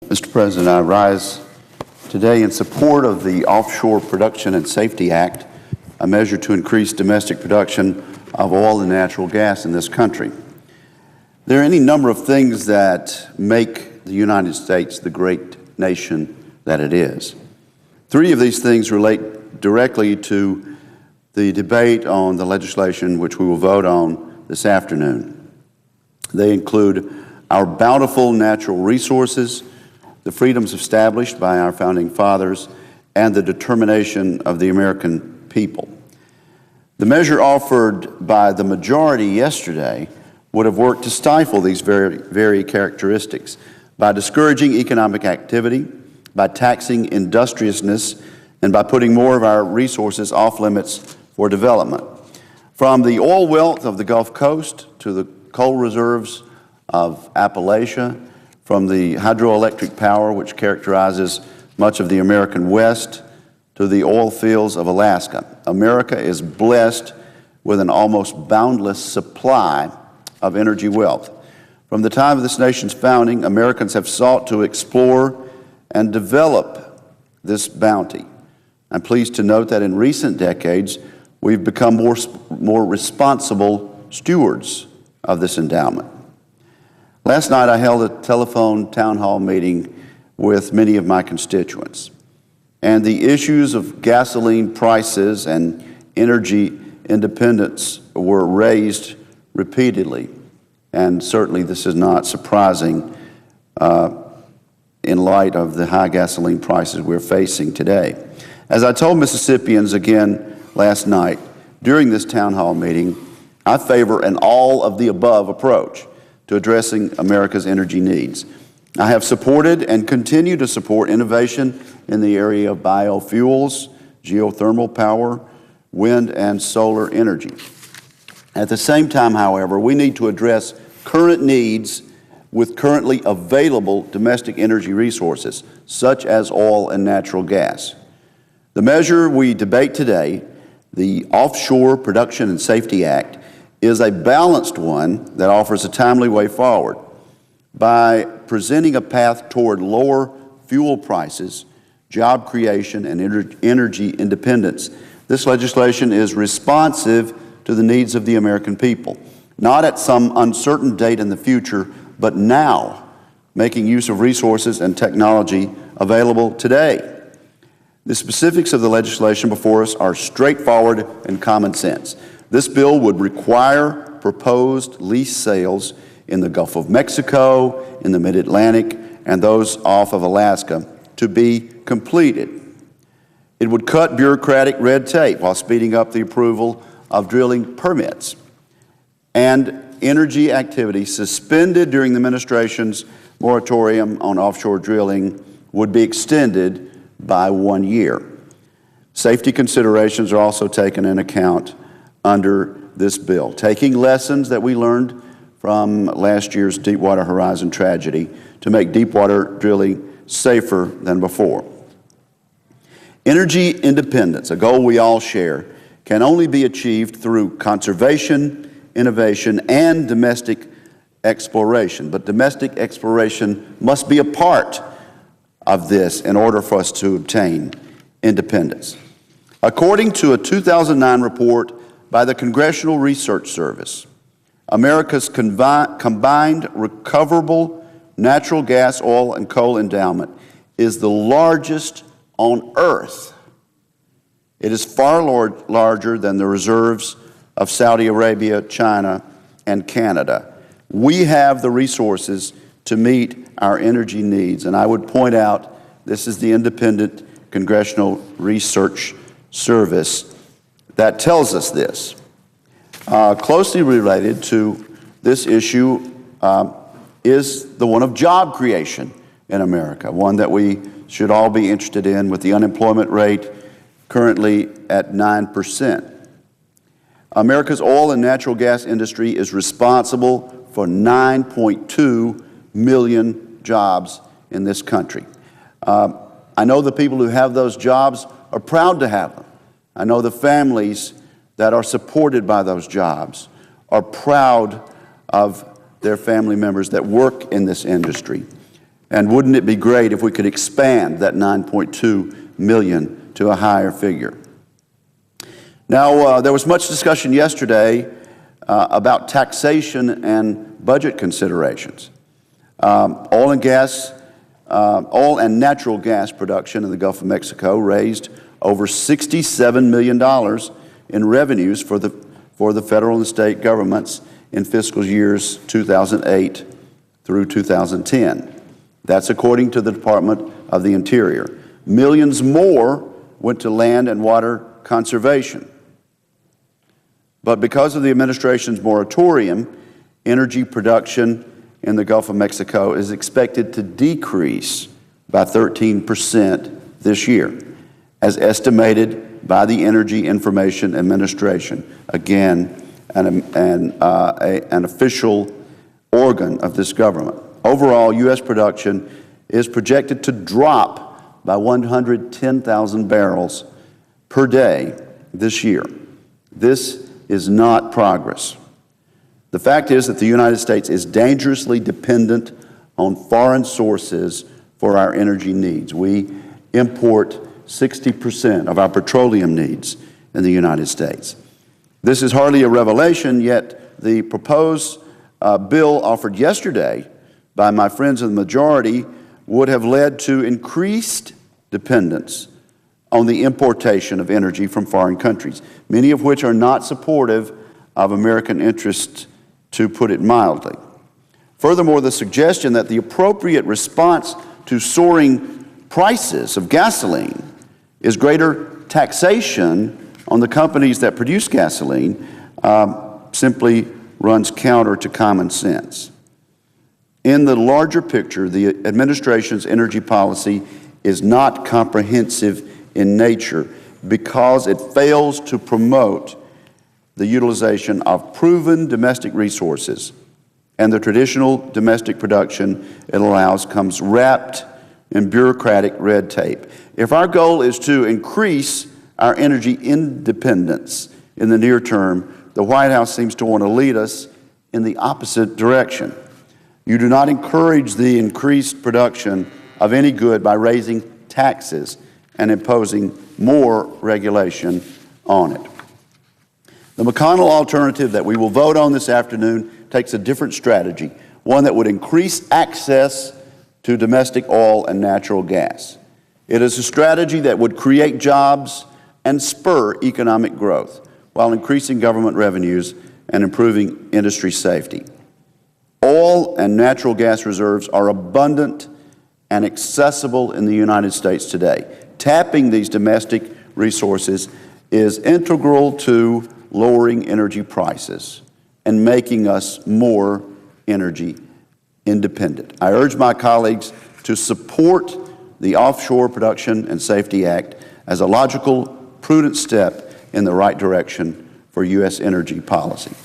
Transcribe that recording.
Mr. President, I rise today in support of the Offshore Production and Safety Act, a measure to increase domestic production of oil and natural gas in this country. There are any number of things that make the United States the great nation that it is. Three of these things relate directly to the debate on the legislation which we will vote on this afternoon. They include our bountiful natural resources, the freedoms established by our founding fathers, and the determination of the American people. The measure offered by the majority yesterday would have worked to stifle these very characteristics by discouraging economic activity, by taxing industriousness, and by putting more of our resources off limits for development. From the oil wealth of the Gulf Coast to the coal reserves of Appalachia, from the hydroelectric power which characterizes much of the American West to the oil fields of Alaska, America is blessed with an almost boundless supply of energy wealth. From the time of this nation's founding, Americans have sought to explore and develop this bounty. I'm pleased to note that in recent decades, we've become more responsible stewards of this endowment. Last night, I held a telephone town hall meeting with many of my constituents, and the issues of gasoline prices and energy independence were raised repeatedly, and certainly this is not surprising in light of the high gasoline prices we're facing today. As I told Mississippians again last night during this town hall meeting, I favor an all-of-the-above approach to addressing America's energy needs. I have supported and continue to support innovation in the area of biofuels, geothermal power, wind and solar energy. At the same time, however, we need to address current needs with currently available domestic energy resources, such as oil and natural gas. The measure we debate today, the Offshore Production and Safety Act, is a balanced one that offers a timely way forward. By presenting a path toward lower fuel prices, job creation, and energy independence, this legislation is responsive to the needs of the American people, not at some uncertain date in the future, but now, making use of resources and technology available today. The specifics of the legislation before us are straightforward and common sense. This bill would require proposed lease sales in the Gulf of Mexico, in the Mid-Atlantic, and those off of Alaska to be completed. It would cut bureaucratic red tape while speeding up the approval of drilling permits. And energy activity suspended during the administration's moratorium on offshore drilling would be extended by 1 year. Safety considerations are also taken into account under this bill, taking lessons that we learned from last year's Deepwater Horizon tragedy to make deepwater drilling safer than before. Energy independence, a goal we all share, can only be achieved through conservation, innovation, and domestic exploration. But domestic exploration must be a part of this in order for us to obtain independence. According to a 2009 report by the Congressional Research Service, America's combined recoverable natural gas, oil, and coal endowment is the largest on Earth. It is far larger than the reserves of Saudi Arabia, China, and Canada. We have the resources to meet our energy needs, and I would point out this is the independent Congressional Research Service that tells us this. Closely related to this issue is the one of job creation in America, one that we should all be interested in, with the unemployment rate currently at 9%. America's oil and natural gas industry is responsible for 9.2 million jobs in this country. I know the people who have those jobs are proud to have them. I know the families that are supported by those jobs are proud of their family members that work in this industry. And wouldn't it be great if we could expand that 9.2 million to a higher figure? Now, there was much discussion yesterday about taxation and budget considerations. Oil and natural gas production in the Gulf of Mexico raised over $67 million in revenues for the federal and state governments in fiscal years 2008 through 2010. That's according to the Department of the Interior. Millions more went to land and water conservation. But because of the administration's moratorium, energy production in the Gulf of Mexico is expected to decrease by 13% this year, as estimated by the Energy Information Administration, again, an official organ of this government. Overall, U.S. production is projected to drop by 110,000 barrels per day this year. This is not progress. The fact is that the United States is dangerously dependent on foreign sources for our energy needs. We import 60% of our petroleum needs in the United States. This is hardly a revelation, yet the proposed bill offered yesterday by my friends in the majority would have led to increased dependence on the importation of energy from foreign countries, many of which are not supportive of American interests, to put it mildly. Furthermore, the suggestion that the appropriate response to soaring prices of gasoline is greater taxation on the companies that produce gasoline simply runs counter to common sense. In the larger picture, the administration's energy policy is not comprehensive in nature because it fails to promote the utilization of proven domestic resources, and the traditional domestic production it allows comes wrapped in bureaucratic red tape. If our goal is to increase our energy independence in the near term, the White House seems to want to lead us in the opposite direction. You do not encourage the increased production of any good by raising taxes and imposing more regulation on it. The McConnell alternative that we will vote on this afternoon takes a different strategy, one that would increase access to domestic oil and natural gas. It is a strategy that would create jobs and spur economic growth while increasing government revenues and improving industry safety. Oil and natural gas reserves are abundant and accessible in the United States today. Tapping these domestic resources is integral to lowering energy prices and making us more energy independent. I urge my colleagues to support the Offshore Production and Safety Act as a logical, prudent step in the right direction for U.S. energy policy.